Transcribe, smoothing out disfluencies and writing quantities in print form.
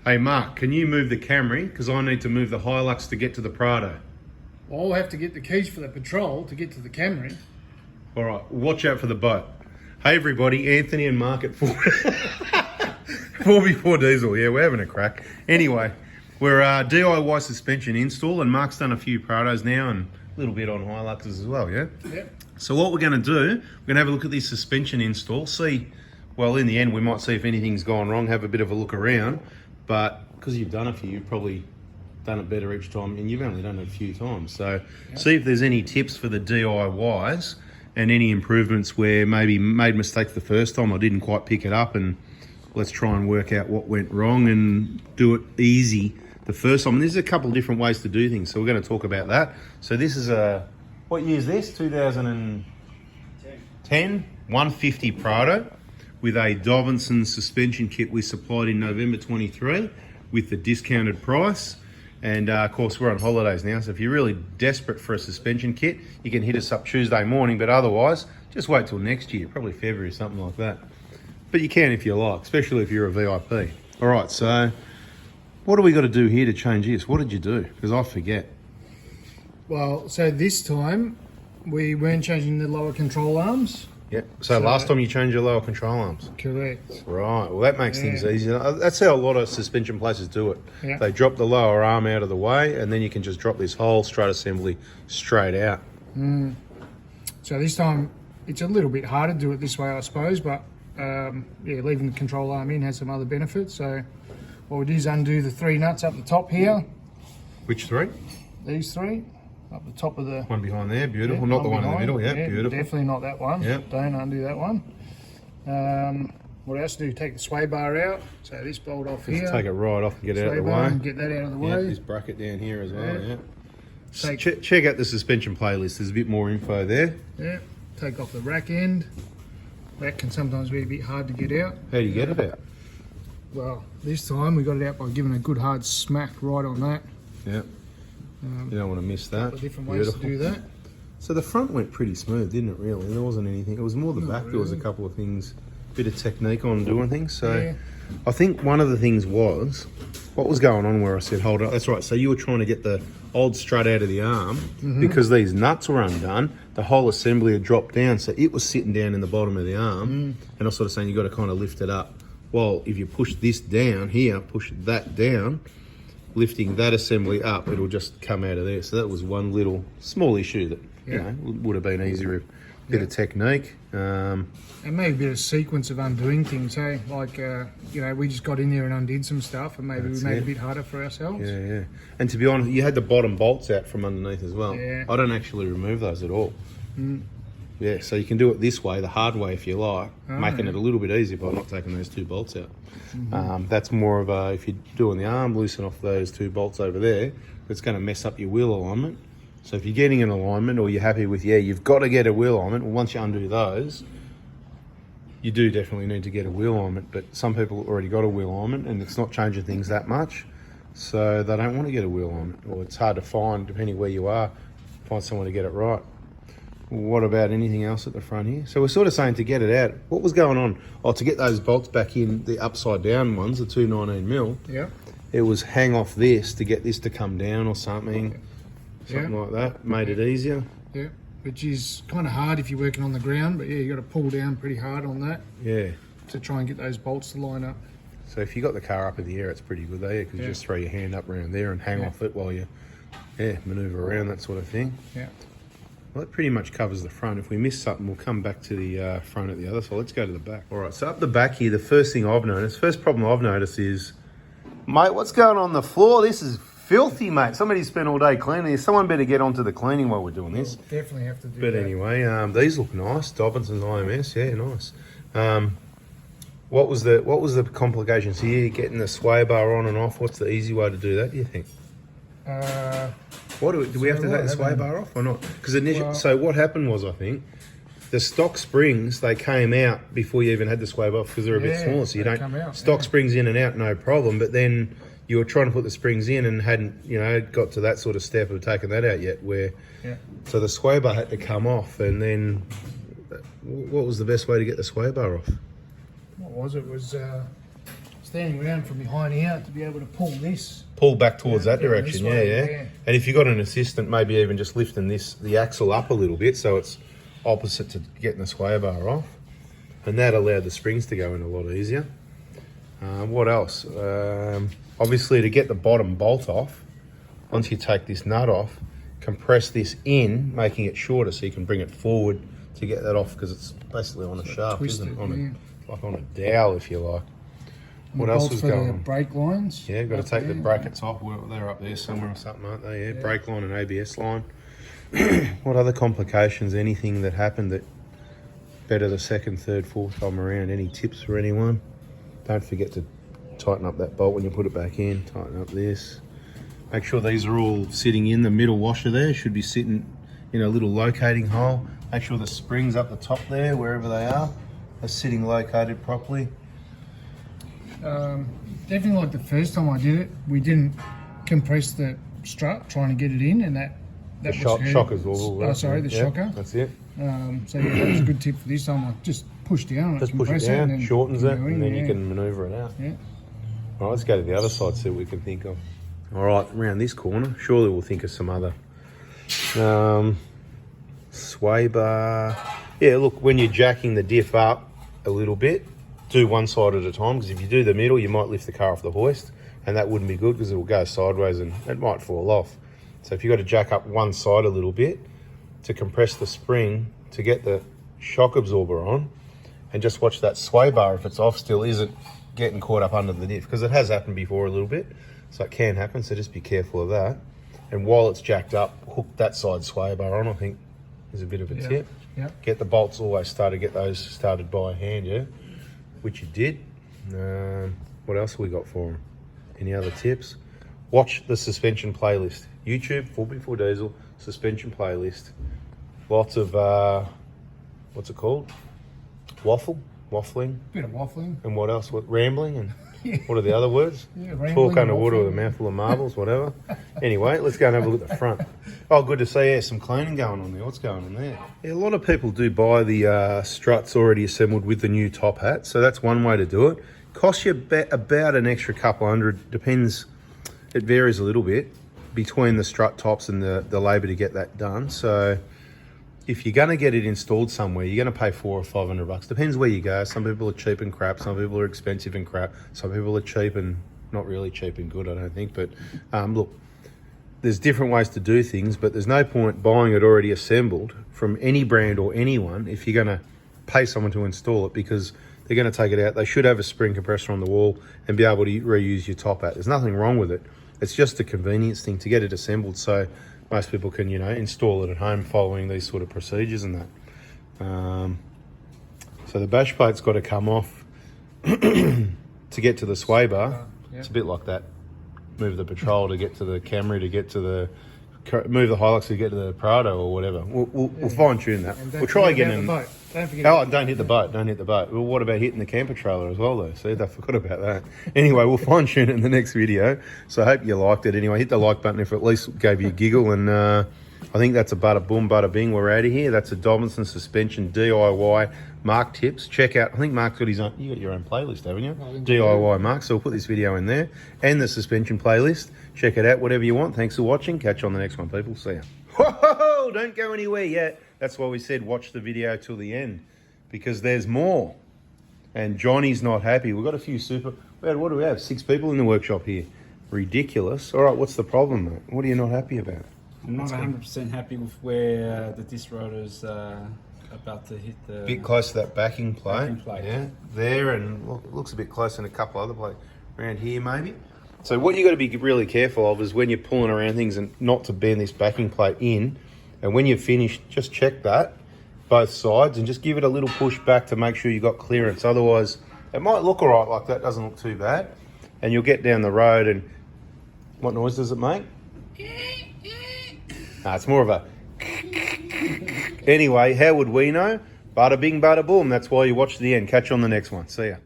Hey Mark, can you move the Camry? Because I need to move the Hilux to get to the Prado. Well, I'll have to get the keys for the Patrol to get to the Camry. All right, watch out for the boat. Hey everybody, Anthony and Mark at 4x4 diesel. Yeah, we're having a crack. Anyway, we're DIY suspension install, and Mark's done a few Prados now and a little bit on Hiluxes as well, yeah? Yep. So what we're going to do, we're going to have a look at this suspension install, see, well, in the end, we might see if anything's gone wrong, have a bit of a look around, but because you've done a few, you've probably done it better each time, and you've only done it a few times. So see if there's any tips for the DIYs and any improvements where maybe made mistakes the first time or didn't quite pick it up, and let's try and work out what went wrong and do it easy the first time. And there's a couple of different ways to do things, so we're going to talk about that. So this is a, what year is this? 2010 150 Prado with a Dobinson suspension kit we supplied in November 23 with the discounted price. And of course we're on holidays now, so if you're really desperate for a suspension kit, you can hit us up Tuesday morning, but otherwise just wait till next year, probably February, something like that. But you can if you like, especially if you're a VIP. All right, so what do we got to do here to change this? What did you do? Because I forget. Well, so this time we weren't changing the lower control arms. Yeah, so last time you changed your lower control arms. Correct. Right, well that makes things easier. That's how a lot of suspension places do it. Yeah. They drop the lower arm out of the way, and then you can just drop this whole strut assembly straight out. So this time it's a little bit harder to do it this way, I suppose, but yeah, leaving the control arm in has some other benefits. So what we do is undo the 3 nuts up the top here. Which 3? These 3 up the top of the One behind there, beautiful. Not the one in the middle, yeah, beautiful. Definitely not that one. Yep. Don't undo that one. What else do? Take the sway bar out. So this bolt off here. Take it right off and get it out of the way. And get that out of the way. This bracket down here as well, yeah. Take, check out the suspension playlist, there's a bit more info there. Yeah. Take off the rack end. That can sometimes be a bit hard to get out. How do you get it out? Well, this time we got it out by giving a good hard smack right on that. Yeah. You don't want to miss that. Different ways to do that. So the front went pretty smooth, didn't it, really? There wasn't anything. It was more the back. Really. There was a couple of things, bit of technique on doing things. So I think one of the things was, what was going on where I said, hold up, that's right. So you were trying to get the old strut out of the arm because these nuts were undone. The whole assembly had dropped down. So it was sitting down in the bottom of the arm. And I was sort of saying, you got to kind of lift it up. Well, if you push this down here, push that down, lifting that assembly up, it'll just come out of there. So that was one little small issue that you know would have been easier with a bit of technique. And maybe a bit of sequence of undoing things, hey? Like, you know, we just got in there and undid some stuff, and maybe we made it a bit harder for ourselves. Yeah. And to be honest, you had the bottom bolts out from underneath as well. Yeah. I don't actually remove those at all. Yeah, so you can do it this way, the hard way if you like, making it a little bit easier by not taking those 2 bolts out. That's more of a, if you're doing the arm, loosen off those 2 bolts over there, it's going to mess up your wheel alignment. So if you're getting an alignment or you're happy with, you've got to get a wheel alignment, well, once you undo those, you do definitely need to get a wheel alignment, but some people already got a wheel alignment and it's not changing things that much, so they don't want to get a wheel alignment, or it's hard to find, depending where you are, find someone to get it right. What about anything else at the front here? So we're sort of saying to get it out, what was going on? Oh, to get those bolts back in, the upside down ones, the 219mm, it was hang off this to get this to come down or something like that, made it easier. Yeah, which is kind of hard if you're working on the ground, but yeah, you got to pull down pretty hard on that. Yeah. To try and get those bolts to line up. So if you got the car up in the air, it's pretty good there, because you just throw your hand up around there and hang off it while you manoeuvre around, that sort of thing. Yeah. Well, that pretty much covers the front. If we miss something, we'll come back to the front at the other side. Let's go to the back. All right, so up the back here, the first thing I've noticed, first problem I've noticed is, mate, what's going on the floor? This is filthy, mate. Somebody spent all day cleaning this. Someone better get onto the cleaning while we're doing this. We'll definitely have to do that. But anyway, these look nice. Dobinson's IMS, yeah, nice. What was the complications here? Getting the sway bar on and off. What's the easy way to do that, do you think? Do we have to take the sway bar off or not? Because so what happened was, I think, the stock springs, they came out before you even had the sway bar off, because they're a bit smaller, so you don't come out, stock springs in and out, no problem. But then you were trying to put the springs in and hadn't, got to that sort of step of taking that out yet. So the sway bar had to come off, and then what was the best way to get the sway bar off? What was it? Was standing around from behind here to be able to pull this. Pull back towards that Yeah, direction, this way, yeah. yeah. And if you've got an assistant, maybe even just lifting the axle up a little bit so it's opposite to getting the sway bar off. And that allowed the springs to go in a lot easier. What else? Obviously, to get the bottom bolt off, once you take this nut off, compress this in, making it shorter so you can bring it forward to get that off, because it's basically on a shaft, twisted, isn't it? Like on a dowel, if you like. What The else bolts was for going the on? brake lines. Yeah, got to up take the there. brackets off. They're up there somewhere or something, aren't they? Yeah, brake line and ABS line. What other complications, anything that happened that better the second, third, fourth time around? Any tips for anyone? Don't forget to tighten up that bolt when you put it back in. Tighten up this. Make sure these are all sitting in the middle washer there. Should be sitting in a little locating hole. Make sure the springs up the top there, wherever they are sitting located properly. Definitely like the first time I did it, we didn't compress the strut trying to get it in, and that The was shocker's all Oh, sorry, the shocker. That's it. So yeah, that was a good tip for this time. I just push down, Just push it compress down, and then shortens it, go in, and then you yeah. can manoeuvre it out. Yeah. All right, let's go to the other side, see what we can think of. All right, around this corner, surely we'll think of some other. Sway bar. Yeah, look, when you're jacking the diff up a little bit, do one side at a time, because if you do the middle, you might lift the car off the hoist, and that wouldn't be good because it will go sideways and it might fall off. So if you've got to jack up one side a little bit to compress the spring to get the shock absorber on, and just watch that sway bar, if it's off still, isn't getting caught up under the diff, because it has happened before a little bit, so it can happen, so just be careful of that. And while it's jacked up, hook that side sway bar on, I think is a bit of a tip. Yep. Get the bolts always started, get those started by hand, yeah, which you did. What else have we got for them? Any other tips? Watch the suspension playlist. YouTube, 4x4 Diesel, suspension playlist. Lots of, what's it called? Waffling. Bit of waffling. And what else? What, rambling? And what are the other words? Yeah, rambling, Talk underwater with a waffling. mouthful of marbles, whatever. Anyway, let's go and have a look at the front. Oh, good to see. Yeah, some cleaning going on there. What's going on there? Yeah, a lot of people do buy the struts already assembled with the new top hat, so that's one way to do it. Costs you about an extra couple hundred. Depends. It varies a little bit between the strut tops and the labour to get that done. So if you're going to get it installed somewhere, you're going to pay $400 or $500. Depends where you go. Some people are cheap and crap. Some people are expensive and crap. Some people are cheap and not really cheap and good, I don't think. But look, there's different ways to do things, but there's no point buying it already assembled from any brand or anyone if you're going to pay someone to install it, because they're going to take it out. They should have a spring compressor on the wall and be able to reuse your top hat. There's nothing wrong with it. It's just a convenience thing to get it assembled so most people can, you know, install it at home following these sort of procedures and that. So the bash plate's got to come off to get to the sway bar. Yeah. It's a bit like that. Move the Patrol to get to the Camry, to get to the... Move the Hilux to get to the Prado or whatever. We'll fine tune that. And don't We'll try forget again. about the boat. Don't forget Oh, about and don't hit the boat. Don't hit the boat. Well, what about hitting the camper trailer as well, though? See, I forgot about that. Anyway, we'll fine tune it in the next video. So I hope you liked it. Anyway, hit the like button if it at least gave you a giggle. And I think that's a bada boom, bada bing. We're out of here. That's a Dobinson suspension DIY Mark tips. Check out. I think Mark's got his own. You got your own playlist, haven't you? DIY Mark. So we'll put this video in there and the suspension playlist. Check it out. Whatever you want. Thanks for watching. Catch you on the next one, people. See ya. Whoa! Don't go anywhere yet. That's why we said watch the video till the end, because there's more. And Johnny's not happy. We've got a few what do we have? 6 people in the workshop here. Ridiculous. All right, what's the problem, mate? What are you not happy about? I'm not 100% happy with where the disc rotor's about to hit the... Bit close to that backing plate. Backing plate. Yeah, there, and looks a bit close in a couple other plates. Around here, maybe. So what you got to be really careful of is when you're pulling around things and not to bend this backing plate in. And when you're finished, just check that, both sides, and just give it a little push back to make sure you got clearance. Otherwise, it might look all right like that, doesn't look too bad. And you'll get down the road and... What noise does it make? Nah, it's more of a... Anyway, how would we know? Bada bing, bada boom. That's why you watch the end. Catch you on the next one. See ya.